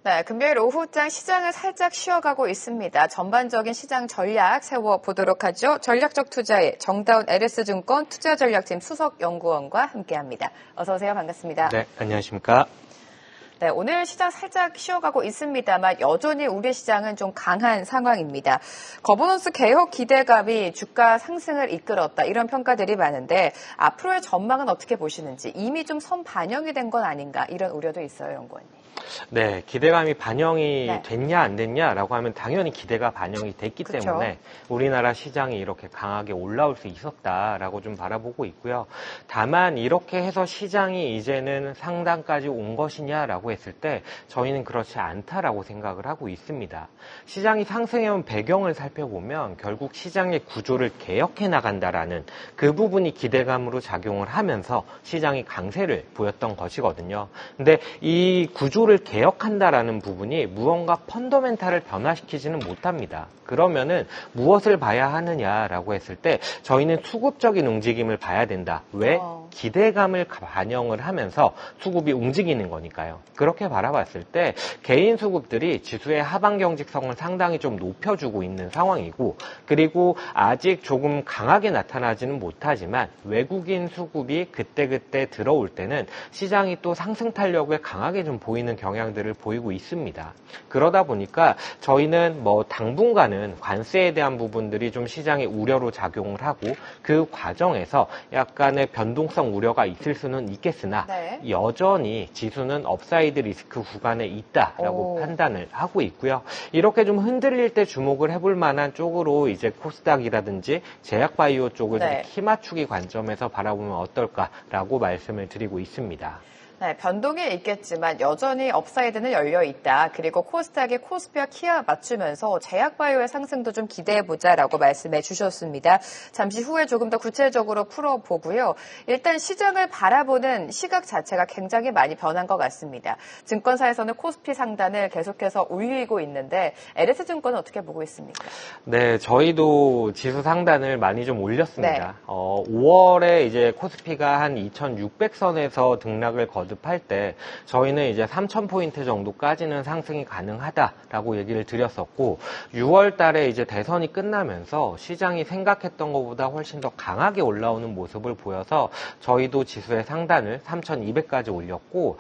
네, 금요일 오후장 시장은 살짝 쉬어가고 있습니다. 전반적인 시장 전략 세워보도록 하죠. 전략적 투자의 정다운 LS증권 투자전략팀 수석연구원과 함께합니다. 어서 오세요. 반갑습니다. 네, 안녕하십니까. 네, 오늘 시장 살짝 쉬어가고 있습니다만 여전히 우리 시장은 좀 강한 상황입니다. 거버넌스 개혁 기대감이 주가 상승을 이끌었다 이런 평가들이 많은데 앞으로의 전망은 어떻게 보시는지 이미 좀 선반영이 된 건 아닌가 이런 우려도 있어요, 연구원님. 네, 기대감이 반영이 됐냐 안 됐냐라고 하면 당연히 기대가 반영이 됐기 때문에 우리나라 시장이 이렇게 강하게 올라올 수 있었다라고 좀 바라보고 있고요. 다만 이렇게 해서 시장이 이제는 상단까지 온 것이냐라고 했을 때 저희는 그렇지 않다라고 생각을 하고 있습니다. 시장이 상승해온 배경을 살펴보면 결국 시장의 구조를 개혁해 나간다라는 그 부분이 기대감으로 작용을 하면서 시장이 강세를 보였던 것이거든요. 근데 이 구조를 개혁한다라는 부분이 무언가 펀더멘탈을 변화시키지는 못합니다. 그러면은 무엇을 봐야 하느냐라고 했을 때 저희는 수급적인 움직임을 봐야 된다. 왜? 기대감을 반영을 하면서 수급이 움직이는 거니까요. 그렇게 바라봤을 때 개인 수급들이 지수의 하방 경직성을 상당히 좀 높여주고 있는 상황이고 그리고 아직 조금 강하게 나타나지는 못하지만 외국인 수급이 그때그때 들어올 때는 시장이 또 상승 탄력을 강하게 좀 보이는 경향들을 보이고 있습니다. 그러다 보니까 저희는 뭐 당분간은 관세에 대한 부분들이 좀 시장의 우려로 작용을 하고 그 과정에서 약간의 변동성 우려가 있을 수는 있겠으나 여전히 지수는 업사이드 리스크 구간에 있다라고 판단을 하고 있고요. 이렇게 좀 흔들릴 때 주목을 해볼 만한 쪽으로 이제 코스닥이라든지 제약바이오 쪽을 좀 키 맞추기 관점에서 바라보면 어떨까라고 말씀을 드리고 있습니다. 네, 변동이 있겠지만 여전히 업사이드는 열려 있다. 그리고 코스닥의 코스피와 키와 맞추면서 제약바이오의 상승도 좀 기대해보자라고 말씀해 주셨습니다. 잠시 후에 조금 더 구체적으로 풀어보고요. 일단 시장을 바라보는 시각 자체가 굉장히 많이 변한 것 같습니다. 증권사에서는 코스피 상단을 계속해서 올리고 있는데 LS증권은 어떻게 보고 있습니까? 네, 저희도 지수 상단을 많이 좀 올렸습니다. 5월에 이제 코스피가 한 2,600선에서 등락을 거듭할 때 저희는 이제 3,000포인트 정도까지는 상승이 가능하다라고 얘기를 드렸었고 6월 달에 이제 대선이 끝나면서 시장이 생각했던 것보다 훨씬 더 강하게 올라오는 모습을 보여서 저희도 지수의 상단을 3,200까지 올렸고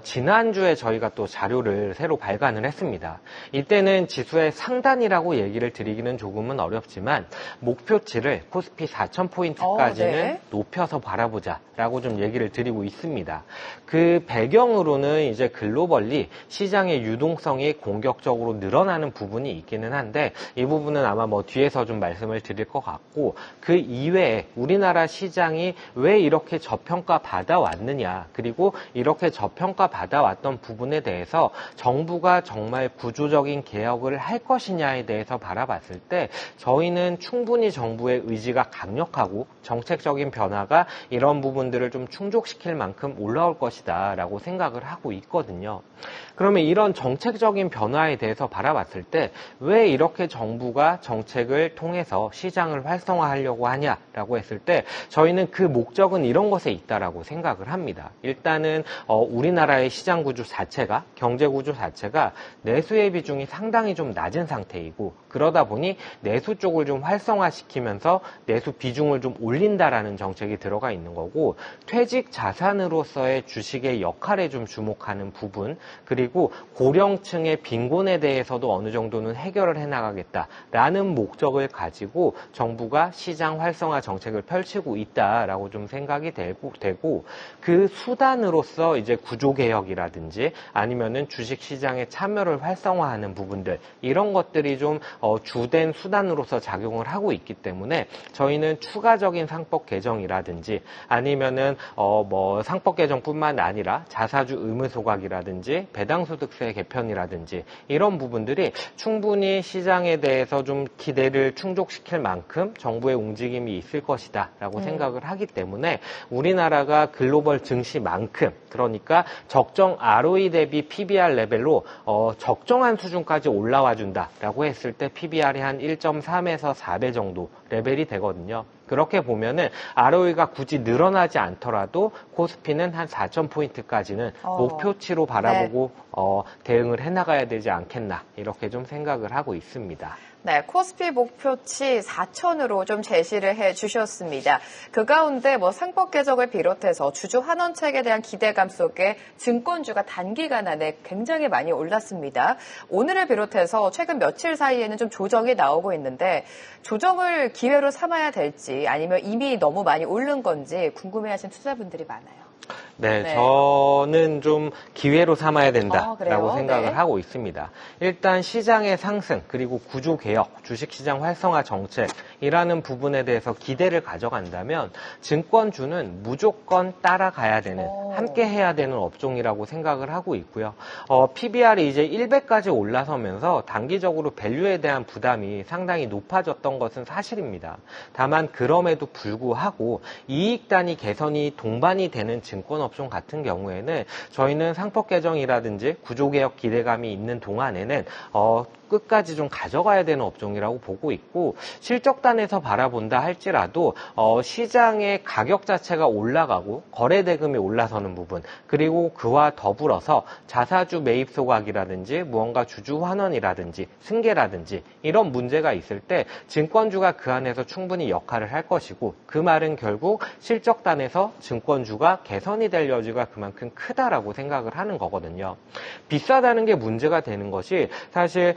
지난주에 저희가 또 자료를 새로 발간을 했습니다. 이때는 지수의 상단이라고 얘기를 드리기는 조금은 어렵지만 목표치를 코스피 4,000포인트까지는 높여서 바라보자라고 좀 얘기를 드리고 있습니다. 그 배경으로는 이제 글로벌리 시장의 유동성이 공격적으로 늘어나는 부분이 있기는 한데 이 부분은 아마 뭐 뒤에서 좀 말씀을 드릴 것 같고 그 이외에 우리나라 시장이 왜 이렇게 저평가 받아왔느냐 그리고 이렇게 저평가 받아왔던 부분에 대해서 정부가 정말 구조적인 개혁을 할 것이냐에 대해서 바라봤을 때 저희는 충분히 정부의 의지가 강력하고 정책적인 변화가 이런 부분들을 좀 충족시킬 만큼 올라올 것이다 라고 생각을 하고 있거든요. 그러면 이런 정책적인 변화에 대해서 바라봤을 때 왜 이렇게 정부가 정책을 통해서 시장을 활성화하려고 하냐라고 했을 때 저희는 그 목적은 이런 것에 있다라고 생각을 합니다. 일단은 우리나라의 시장 구조 자체가 경제 구조 자체가 내수의 비중이 상당히 좀 낮은 상태이고 그러다 보니 내수 쪽을 좀 활성화시키면서 내수 비중을 좀 올린다라는 정책이 들어가 있는 거고 퇴직 자산으로서의 주식의 역할에 좀 주목하는 부분 그리고 고령층의 빈곤에 대해서도 어느 정도는 해결을 해나가겠다라는 목적을 가지고 정부가 시장 활성화 정책을 펼치고 있다라고 좀 생각이 되고 그 수단으로서 이제 구조개혁이라든지 아니면은 주식시장의 참여를 활성화하는 부분들 이런 것들이 좀 주된 수단으로서 작용을 하고 있기 때문에 저희는 추가적인 상법 개정이라든지 아니면은 뭐 상법 개정뿐만 아니라 자사주 의무 소각이라든지 배당소득세 개편이라든지 이런 부분들이 충분히 시장에 대해서 좀 기대를 충족시킬 만큼 정부의 움직임이 있을 것이다 라고 생각을 하기 때문에 우리나라가 글로벌 증시만큼 그러니까 적정 ROE 대비 PBR 레벨로 적정한 수준까지 올라와 준다 라고 했을 때 PBR이 한 1.3에서 4배 정도 레벨이 되거든요. 그렇게 보면은 ROE가 굳이 늘어나지 않더라도 코스피는 한 4,000포인트까지는 목표치로 바라보고 대응을 해나가야 되지 않겠나 이렇게 좀 생각을 하고 있습니다. 네, 코스피 목표치 4,000으로 좀 제시를 해 주셨습니다. 그 가운데 상법 개정을 비롯해서 주주 환원책에 대한 기대감 속에 증권주가 단기간 안에 굉장히 많이 올랐습니다. 오늘을 비롯해서 최근 며칠 사이에는 좀 조정이 나오고 있는데 조정을 기회로 삼아야 될지 아니면 이미 너무 많이 오른 건지 궁금해하시는 투자분들이 많아요. 네, 저는 좀 기회로 삼아야 된다라고 생각을 네. 하고 있습니다. 일단 시장의 상승 그리고 구조개혁, 주식시장 활성화 정책이라는 부분에 대해서 기대를 가져간다면 증권주는 무조건 따라가야 되는, 함께 해야 되는 업종이라고 생각을 하고 있고요. PBR이 이제 100까지 올라서면서 단기적으로 밸류에 대한 부담이 상당히 높아졌던 것은 사실입니다. 다만 그럼에도 불구하고 이익 단위 개선이 동반이 되는 증권 업종 같은 경우에는 저희는 상법 개정이라든지 구조개혁 기대감이 있는 동안에는 끝까지 좀 가져가야 되는 업종이라고 보고 있고 실적단에서 바라본다 할지라도 시장의 가격 자체가 올라가고 거래 대금이 올라서는 부분 그리고 그와 더불어서 자사주 매입 소각이라든지 무언가 주주 환원이라든지 승계라든지 이런 문제가 있을 때 증권주가 그 안에서 충분히 역할을 할 것이고 그 말은 결국 실적단에서 증권주가 개선이 될 여지가 그만큼 크다라고 생각을 하는 거거든요. 비싸다는 게 문제가 되는 것이 사실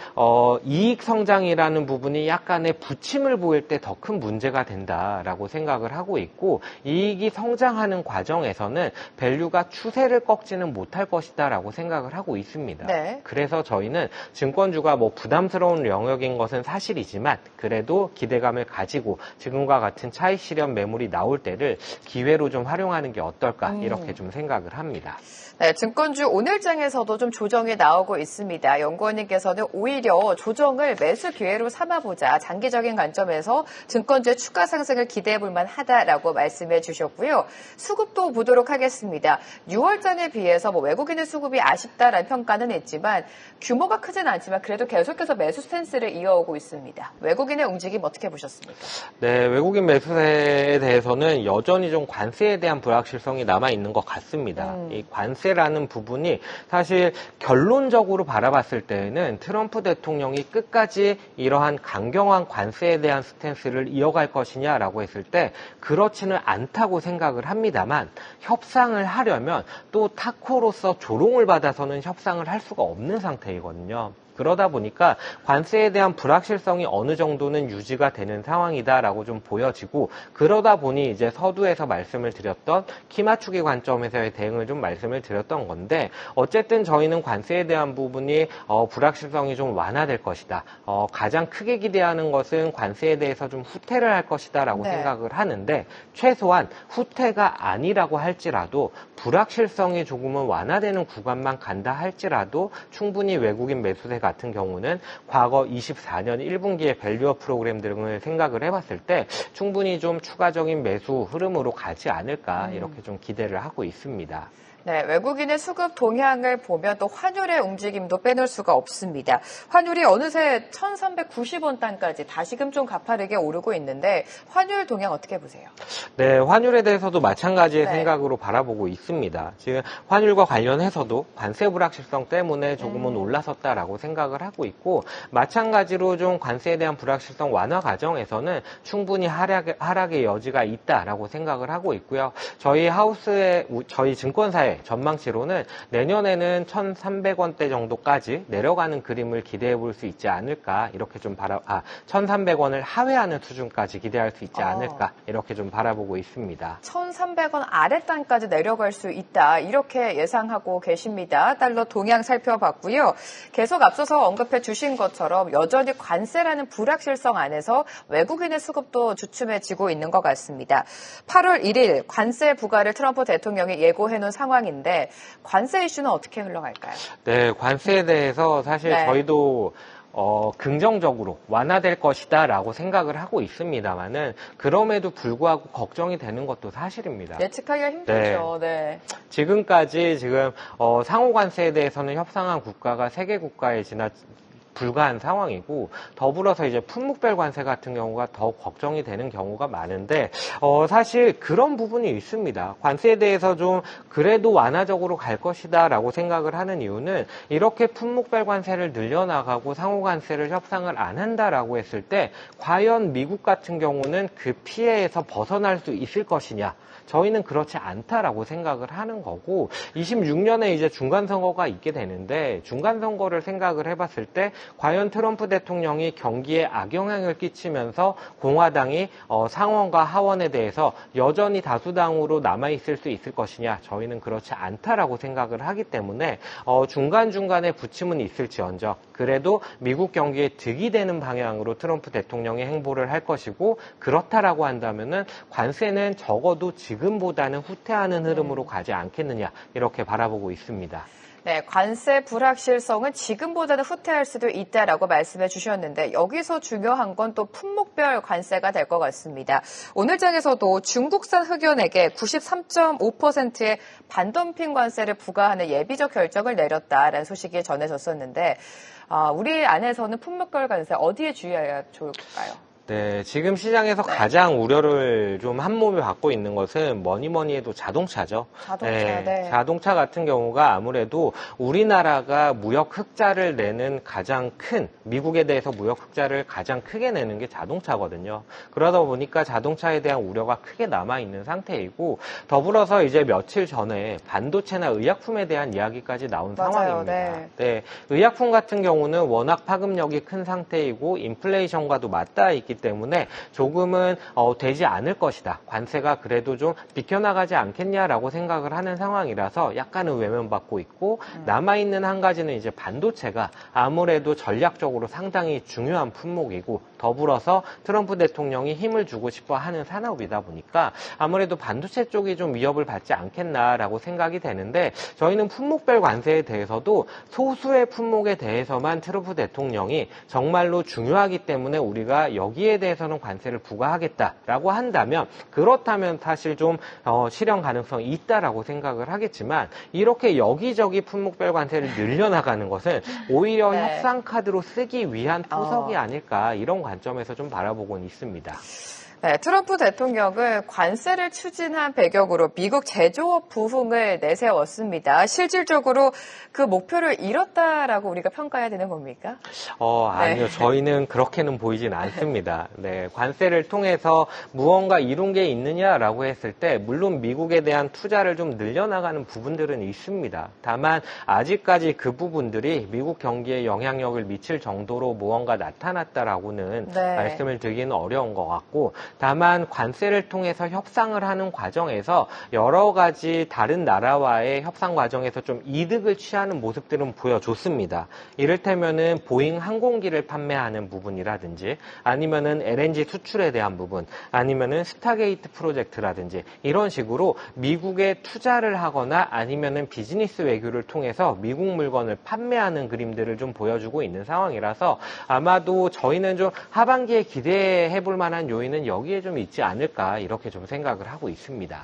이익 성장이라는 부분이 약간의 부침을 보일 때 더 큰 문제가 된다라고 생각을 하고 있고 이익이 성장하는 과정에서는 밸류가 추세를 꺾지는 못할 것이다라고 생각을 하고 있습니다. 네. 그래서 저희는 증권주가 부담스러운 영역인 것은 사실이지만 그래도 기대감을 가지고 지금과 같은 차익 실현 매물이 나올 때를 기회로 좀 활용하는 게 어떨까 이렇게 좀 생각을 합니다. 네, 증권주 오늘장에서도 좀 조정이 나오고 있습니다. 연구원님께서는 오히려 조정을 매수 기회로 삼아보자. 장기적인 관점에서 증권주의 추가 상승을 기대해볼 만하다라고 말씀해 주셨고요. 수급도 보도록 하겠습니다. 6월 전에 비해서 외국인의 수급이 아쉽다라는 평가는 있지만 규모가 크진 않지만 그래도 계속해서 매수 스탠스를 이어오고 있습니다. 외국인의 움직임 어떻게 보셨습니까? 네, 외국인 매수세에 대해서는 여전히 좀 관세에 대한 불확실성이 남아있는 것 같습니다. 이 관세라는 부분이 사실 결론적으로 바라봤을 때에는 트럼프 대통령이 끝까지 이러한 강경한 관세에 대한 스탠스를 이어갈 것이냐라고 했을 때 그렇지는 않다고 생각을 합니다만 협상을 하려면 또 타코로서 조롱을 받아서는 협상을 할 수가 없는 상태이거든요. 그러다 보니까 관세에 대한 불확실성이 어느 정도는 유지가 되는 상황이다라고 좀 보여지고 그러다 보니 이제 서두에서 말씀을 드렸던 키 맞추기 관점에서의 대응을 좀 말씀을 드렸던 건데 어쨌든 저희는 관세에 대한 부분이 불확실성이 좀 완화될 것이다. 가장 크게 기대하는 것은 관세에 대해서 좀 후퇴를 할 것이다라고 생각을 하는데 최소한 후퇴가 아니라고 할지라도 불확실성이 조금은 완화되는 구간만 간다 할지라도 충분히 외국인 매수세 같은 경우는 과거 24년 1분기의 밸류업 프로그램 등을 생각을 해봤을 때 충분히 좀 추가적인 매수 흐름으로 가지 않을까 이렇게 좀 기대를 하고 있습니다. 네, 외국인의 수급 동향을 보면 또 환율의 움직임도 빼놓을 수가 없습니다. 환율이 어느새 1,390원 단까지 다시금 좀 가파르게 오르고 있는데 환율 동향 어떻게 보세요? 네, 환율에 대해서도 마찬가지의 생각으로 바라보고 있습니다. 지금 환율과 관련해서도 관세 불확실성 때문에 조금은 올라섰다라고 생각을 하고 있고 마찬가지로 좀 관세에 대한 불확실성 완화 과정에서는 충분히 하락의 여지가 있다라고 생각을 하고 있고요. 저희 증권사의 전망치로는 내년에는 1,300원대 정도까지 내려가는 그림을 기대해 볼 수 있지 않을까 이렇게 좀 1,300원을 하회하는 수준까지 기대할 수 있지 않을까 이렇게 좀 바라보고 있습니다. 1,300원 아랫단까지 내려갈 수 있다 이렇게 예상하고 계십니다. 달러 동향 살펴봤고요. 계속 앞서서 언급해 주신 것처럼 여전히 관세라는 불확실성 안에서 외국인의 수급도 주춤해지고 있는 것 같습니다. 8월 1일 관세 부과를 트럼프 대통령이 예고해 놓은 상황인데 관세 이슈는 어떻게 흘러갈까요? 네, 관세에 대해서 사실 저희도 긍정적으로 완화될 것이다라고 생각을 하고 있습니다만은 그럼에도 불구하고 걱정이 되는 것도 사실입니다. 예측하기가 힘들죠. 네. 지금까지 상호 관세에 대해서는 협상한 국가가 3개 국가에 불가한 상황이고 더불어서 이제 품목별 관세 같은 경우가 더 걱정이 되는 경우가 많은데 사실 그런 부분이 있습니다. 관세에 대해서 좀 그래도 완화적으로 갈 것이다라고 생각을 하는 이유는 이렇게 품목별 관세를 늘려나가고 상호 관세를 협상을 안 한다라고 했을 때 과연 미국 같은 경우는 그 피해에서 벗어날 수 있을 것이냐? 저희는 그렇지 않다라고 생각을 하는 거고 26년에 이제 중간선거가 있게 되는데 중간선거를 생각을 해봤을 때 과연 트럼프 대통령이 경기에 악영향을 끼치면서 공화당이 상원과 하원에 대해서 여전히 다수당으로 남아있을 수 있을 것이냐 저희는 그렇지 않다라고 생각을 하기 때문에 중간중간에 부침은 있을지언정 그래도 미국 경기에 득이 되는 방향으로 트럼프 대통령이 행보를 할 것이고 그렇다라고 한다면은 관세는 적어도 지금보다는 후퇴하는 흐름으로 가지 않겠느냐 이렇게 바라보고 있습니다. 네, 관세 불확실성은 지금보다는 후퇴할 수도 있다라고 말씀해 주셨는데 여기서 중요한 건 또 품목별 관세가 될 것 같습니다. 오늘 장에서도 중국산 흑연에게 93.5%의 반덤핑 관세를 부과하는 예비적 결정을 내렸다라는 소식이 전해졌었는데 우리 안에서는 품목별 관세 어디에 주의해야 좋을까요? 네, 지금 시장에서 가장 우려를 좀 한몸에 받고 있는 것은 뭐니 해도 자동차죠. 네. 자동차 같은 경우가 아무래도 우리나라가 무역 흑자를 내는 가장 큰, 미국에 대해서 무역 흑자를 가장 크게 내는 게 자동차거든요. 그러다 보니까 자동차에 대한 우려가 크게 남아있는 상태이고, 더불어서 이제 며칠 전에 반도체나 의약품에 대한 이야기까지 나온 상황입니다. 네, 의약품 같은 경우는 워낙 파급력이 큰 상태이고, 인플레이션과도 맞닿아 있기 때문에 조금은 되지 않을 것이다. 관세가 그래도 좀 비켜나가지 않겠냐라고 생각을 하는 상황이라서 약간은 외면받고 있고 남아있는 한 가지는 이제 반도체가 아무래도 전략적으로 상당히 중요한 품목이고 더불어서 트럼프 대통령이 힘을 주고 싶어 하는 산업이다 보니까 아무래도 반도체 쪽이 좀 위협을 받지 않겠나라고 생각이 되는데 저희는 품목별 관세에 대해서도 소수의 품목에 대해서만 트럼프 대통령이 정말로 중요하기 때문에 우리가 여기에 대해서는 관세를 부과하겠다라고 한다면 그렇다면 사실 좀 실현 가능성이 있다라고 생각을 하겠지만 이렇게 여기저기 품목별 관세를 늘려나가는 것은 오히려 협상 카드로 쓰기 위한 포석이 아닐까 이런 관점에서 좀 바라보고는 있습니다. 네, 트럼프 대통령은 관세를 추진한 배경으로 미국 제조업 부흥을 내세웠습니다. 실질적으로 그 목표를 이뤘다라고 우리가 평가해야 되는 겁니까? 아니요. 저희는 그렇게는 보이진 않습니다. 네, 관세를 통해서 무언가 이룬 게 있느냐라고 했을 때 물론 미국에 대한 투자를 좀 늘려나가는 부분들은 있습니다. 다만 아직까지 그 부분들이 미국 경기에 영향력을 미칠 정도로 무언가 나타났다라고는 말씀을 드리기는 어려운 것 같고 다만 관세를 통해서 협상을 하는 과정에서 여러 가지 다른 나라와의 협상 과정에서 좀 이득을 취하는 모습들은 보여줬습니다. 이를테면은 보잉 항공기를 판매하는 부분이라든지 아니면은 LNG 수출에 대한 부분 아니면은 스타게이트 프로젝트라든지 이런 식으로 미국에 투자를 하거나 아니면은 비즈니스 외교를 통해서 미국 물건을 판매하는 그림들을 좀 보여주고 있는 상황이라서 아마도 저희는 좀 하반기에 기대해 볼 만한 요인은 여기에 좀 있지 않을까 이렇게 좀 생각을 하고 있습니다.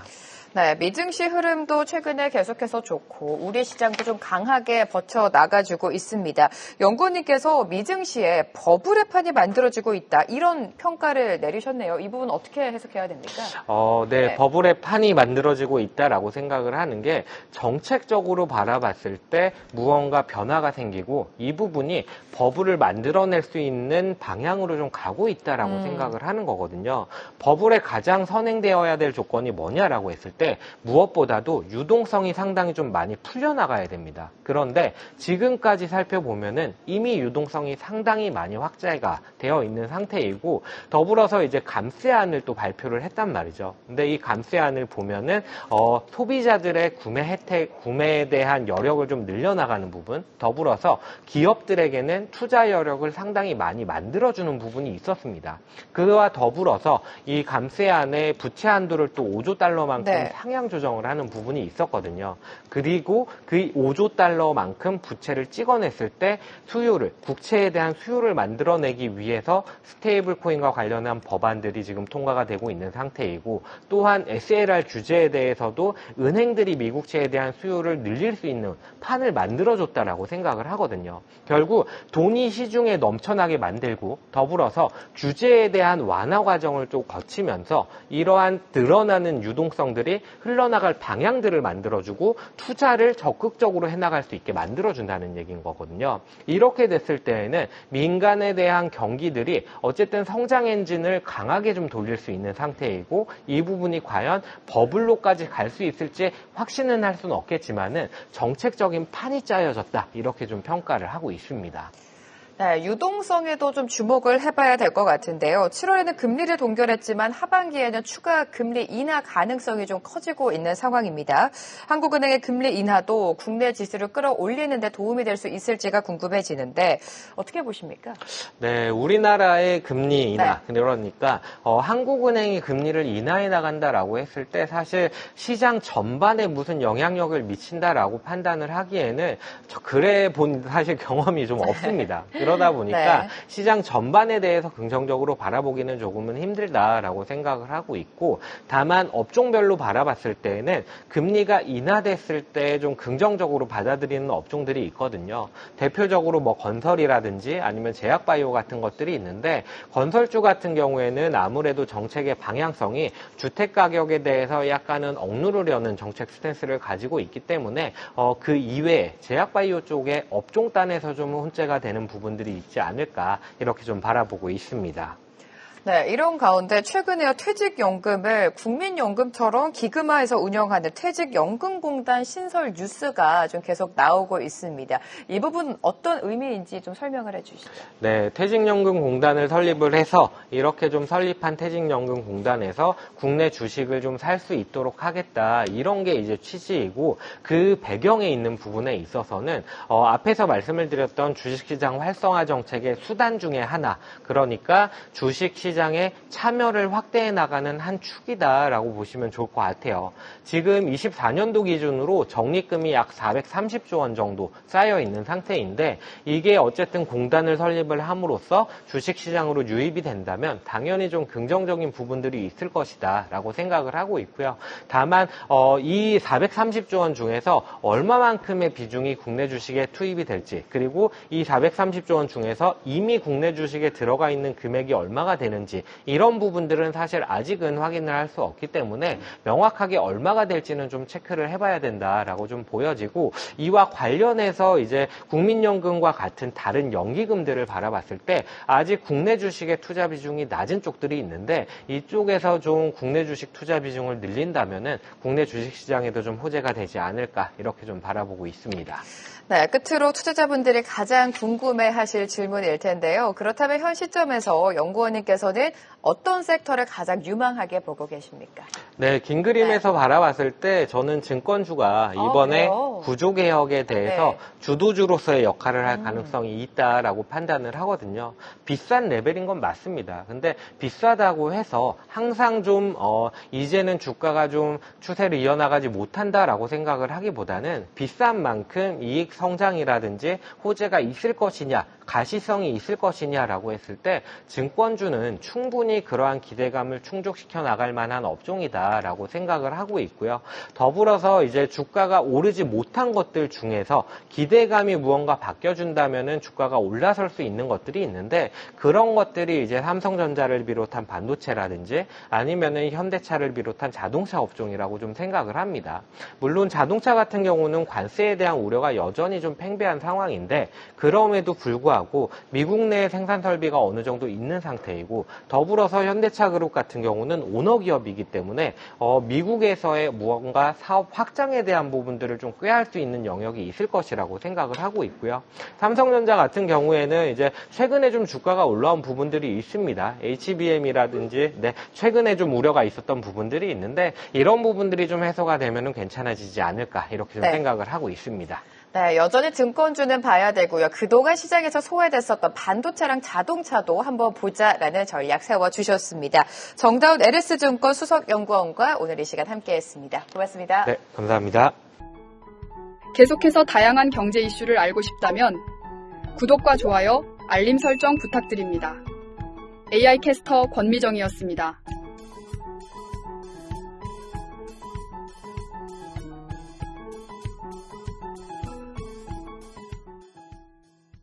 네, 미증시 흐름도 최근에 계속해서 좋고 우리 시장도 좀 강하게 버텨나가지고 있습니다. 연구원님께서 미증시에 버블의 판이 만들어지고 있다 이런 평가를 내리셨네요. 이 부분 어떻게 해석해야 됩니까? 네, 버블의 판이 만들어지고 있다라고 생각을 하는 게 정책적으로 바라봤을 때 무언가 변화가 생기고 이 부분이 버블을 만들어낼 수 있는 방향으로 좀 가고 있다라고 생각을 하는 거거든요. 버블에 가장 선행되어야 될 조건이 뭐냐라고 했을 때 무엇보다도 유동성이 상당히 좀 많이 풀려나가야 됩니다. 그런데 지금까지 살펴보면은 이미 유동성이 상당히 많이 확대가 되어 있는 상태이고 더불어서 이제 감세안을 또 발표를 했단 말이죠. 근데 이 감세안을 보면은 소비자들의 구매 혜택, 구매에 대한 여력을 좀 늘려나가는 부분, 더불어서 기업들에게는 투자 여력을 상당히 많이 만들어주는 부분이 있었습니다. 그와 더불어서 이 감세안의 부채 한도를 또 5조 달러만큼 네. 상향 조정을 하는 부분이 있었거든요. 그리고 그 5조 달러만큼 부채를 찍어냈을 때 수요를, 국채에 대한 수요를 만들어내기 위해서 스테이블 코인과 관련한 법안들이 지금 통과가 되고 있는 상태이고, 또한 SLR 규제에 대해서도 은행들이 미국채에 대한 수요를 늘릴 수 있는 판을 만들어줬다라고 생각을 하거든요. 결국 돈이 시중에 넘쳐나게 만들고, 더불어서 규제에 대한 완화 과정을 좀 거치면서 이러한 늘어나는 유동성들이 흘러나갈 방향들을 만들어주고 투자를 적극적으로 해나갈 수 있게 만들어준다는 얘기인 거거든요. 이렇게 됐을 때에는 민간에 대한 경기들이 어쨌든 성장 엔진을 강하게 좀 돌릴 수 있는 상태이고, 이 부분이 과연 버블로까지 갈 수 있을지 확신은 할 수는 없겠지만은 정책적인 판이 짜여졌다, 이렇게 좀 평가를 하고 있습니다. 네, 유동성에도 좀 주목을 해봐야 될 것 같은데요. 7월에는 금리를 동결했지만 하반기에는 추가 금리 인하 가능성이 좀 커지고 있는 상황입니다. 한국은행의 금리 인하도 국내 지수를 끌어올리는 데 도움이 될 수 있을지가 궁금해지는데 어떻게 보십니까? 네, 우리나라의 금리 인하, 그러니까 한국은행이 금리를 인하해 나간다라고 했을 때 사실 시장 전반에 무슨 영향력을 미친다라고 판단을 하기에는 그래 본 사실 경험이 좀 없습니다. 그러다 보니까 시장 전반에 대해서 긍정적으로 바라보기는 조금은 힘들다라고 생각을 하고 있고, 다만 업종별로 바라봤을 때는 금리가 인하됐을 때 좀 긍정적으로 받아들이는 업종들이 있거든요. 대표적으로 뭐 건설이라든지 아니면 제약바이오 같은 것들이 있는데, 건설주 같은 경우에는 아무래도 정책의 방향성이 주택 가격에 대해서 약간은 억누르려는 정책 스탠스를 가지고 있기 때문에 그 이외에 제약바이오 쪽의 업종단에서 좀 혼재가 되는 부분들이 있지 않을까, 이렇게 좀 바라보고 있습니다. 네, 이런 가운데 최근에 퇴직연금을 국민연금처럼 기금화해서 운영하는 퇴직연금공단 신설 뉴스가 좀 계속 나오고 있습니다. 이 부분 어떤 의미인지 좀 설명을 해주시죠. 네, 퇴직연금공단을 설립을 해서 이렇게 좀 설립한 퇴직연금공단에서 국내 주식을 좀 살 수 있도록 하겠다, 이런 게 이제 취지이고, 그 배경에 있는 부분에 있어서는 앞에서 말씀을 드렸던 주식시장 활성화 정책의 수단 중에 하나, 그러니까 주식시장의 참여를 확대해 나가는 한 축이다라고 보시면 좋을 것 같아요. 지금 24년도 기준으로 적립금이 약 430조 원 정도 쌓여 있는 상태인데, 이게 어쨌든 공단을 설립을 함으로써 주식시장으로 유입이 된다면 당연히 좀 긍정적인 부분들이 있을 것이다 라고 생각을 하고 있고요. 다만 이 430조 원 중에서 얼마만큼의 비중이 국내 주식에 투입이 될지, 그리고 이 430조 원 중에서 이미 국내 주식에 들어가 있는 금액이 얼마가 되는지, 이런 부분들은 사실 아직은 확인을 할 수 없기 때문에 명확하게 얼마가 될지는 좀 체크를 해봐야 된다라고 좀 보여지고, 이와 관련해서 이제 국민연금과 같은 다른 연기금들을 바라봤을 때 아직 국내 주식의 투자 비중이 낮은 쪽들이 있는데, 이쪽에서 좀 국내 주식 투자 비중을 늘린다면은 국내 주식 시장에도 좀 호재가 되지 않을까, 이렇게 좀 바라보고 있습니다. 네, 끝으로 투자자분들이 가장 궁금해하실 질문일 텐데요. 그렇다면 현 시점에서 연구원님께서는 어떤 섹터를 가장 유망하게 보고 계십니까? 네, 긴 그림에서 바라봤을 때 저는 증권주가 이번에 구조개혁에 대해서 주도주로서의 역할을 할 가능성이 있다라고 판단을 하거든요. 비싼 레벨인 건 맞습니다. 근데 비싸다고 해서 항상 좀 이제는 주가가 좀 추세를 이어나가지 못한다라고 생각을 하기보다는 비싼 만큼 이익 성장이라든지 호재가 있을 것이냐, 가시성이 있을 것이냐라고 했을 때 증권주는 충분히 그러한 기대감을 충족시켜 나갈 만한 업종이다라고 생각을 하고 있고요. 더불어서 이제 주가가 오르지 못한 것들 중에서 기대감이 무언가 바뀌어준다면은 주가가 올라설 수 있는 것들이 있는데, 그런 것들이 이제 삼성전자를 비롯한 반도체라든지 아니면은 현대차를 비롯한 자동차 업종이라고 좀 생각을 합니다. 물론 자동차 같은 경우는 관세에 대한 우려가 여전히 좀 팽배한 상황인데, 그럼에도 불구하고 미국 내 생산 설비가 어느 정도 있는 상태이고, 더불어서 현대차 그룹 같은 경우는 오너 기업이기 때문에 미국에서의 무언가 사업 확장에 대한 부분들을 좀 꾀할 수 있는 영역이 있을 것이라고 생각을 하고 있고요. 삼성전자 같은 경우에는 이제 최근에 좀 주가가 올라온 부분들이 있습니다. HBM이라든지 최근에 좀 우려가 있었던 부분들이 있는데, 이런 부분들이 좀 해소가 되면은 괜찮아지지 않을까, 이렇게 좀 생각을 하고 있습니다. 네, 여전히 증권주는 봐야 되고요. 그동안 시장에서 소외됐었던 반도체랑 자동차도 한번 보자라는 전략 세워주셨습니다. 정다운 LS증권 수석연구원과 오늘 이 시간 함께했습니다. 고맙습니다. 네, 감사합니다. 계속해서 다양한 경제 이슈를 알고 싶다면 구독과 좋아요, 알림 설정 부탁드립니다. AI 캐스터 권미정이었습니다.